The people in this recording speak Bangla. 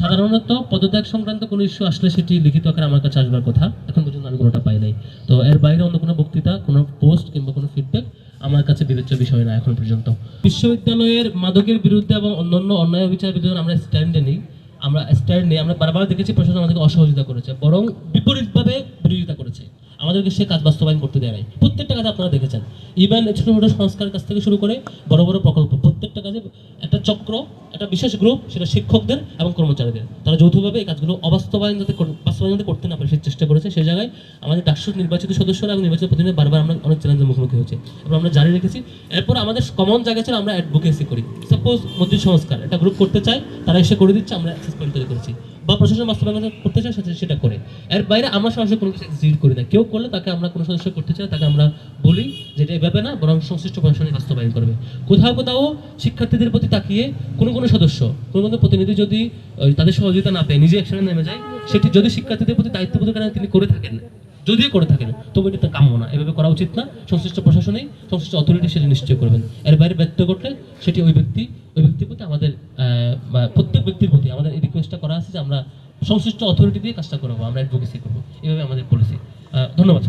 সাধারণত পদত্যাগ সংক্রান্ত কোনো ইস্যু আসলে সেটি লিখিত আকারে আমার কাছে আসবার কথা, এখন পর্যন্ত আমি কোনোটা পাই নাই। তো এর বাইরে অন্য কোনো বক্তৃতা, কোনো পোস্ট কিংবা কোনো ফিডব্যাক আমার কাছে বিবেচ্য বিষয় না এখন পর্যন্ত। বিশ্ববিদ্যালয়ের মাদকের বিরুদ্ধে এবং অন্যান্য অন্যায় বিচারের বিরুদ্ধে আমরা স্ট্যান্ড নেই। আমরা বারবার দেখেছি প্রশাসন আমাদেরকে অসহযোগিতা করেছে, বরং বিপরীতভাবে বিরোধিতা করেছে, আমাদেরকে সে কাজ বাস্তবায়ন করতে দেয় নাই। প্রত্যেকটা কাজে আপনারা দেখেছেন, ইভেন ছোটো ছোটো সংস্কার কাজ থেকে শুরু করে বড় বড় প্রকল্প, প্রত্যেকটা কাজে একটা চক্র, একটা বিশেষ গ্রুপ, সেটা শিক্ষকদের এবং কর্মচারীদের, তারা যৌথভাবে এই কাজগুলো বাস্তবায়ন যাতে করতে না পারে সে চেষ্টা করেছে। সেই জায়গায় আমাদের ডাকসুর নির্বাচিত সদস্যরা এবং নির্বাচিত প্রতিনিধি বারবার আমরা অনেক চ্যালেঞ্জের মুখোমুখি হয়েছে এবং আমরা জারি রেখেছি। এরপর আমাদের কমন জায়গা ছিল আমরা অ্যাডভোকেসি করি। সাপোজ মসজিদ সংস্কার একটা গ্রুপ করতে চায়, তারা এসে করে দিচ্ছে, আমরা অ্যাক্সেস পয়েন্ট তৈরি করেছি, বা প্রশাসন বাস্তবায়ন করতে চায় সেটা করে। এর বাইরে আমরা সরাসরি কোনো কিছু এক্সিকিউট করি না। কেউ করলে তাকে আমরা কোনো সদস্য করতে চাই, তাকে আমরা বলি যেটা এভাবে না, বরং সংশ্লিষ্ট প্রশাসনই বাস্তবায়ন করবে। কোথাও কোথাও শিক্ষার্থীদের প্রতি তাকিয়ে কোনো সদস্য, কোনো প্রতিনিধি যদি তাদের সহযোগিতা না পেয়ে নিজে অ্যাকশনে নেমে যায়, সেটি যদি শিক্ষার্থীদের প্রতি দায়িত্ববোধের কারণে তিনি করে থাকেন, যদিও করে থাকেন, তবু এটা কাম্য না, এভাবে করা উচিত না। সংশ্লিষ্ট প্রশাসনেই, সংশ্লিষ্ট অথরিটি সেটা নিশ্চয় করবেন। এর বাইরে ব্যক্ত করলে সেটি ওই ব্যক্তির প্রতি আমাদের প্রত্যেক ব্যক্তির প্রতি আমাদের এই রিকোয়েস্টটা করা আছে যে আমরা সংশ্লিষ্ট অথরিটি দিয়ে কাজটা করবো, আমরা অ্যাডভোকেসি করবো, এভাবে আমাদের পলিসি। ধন্যবাদ।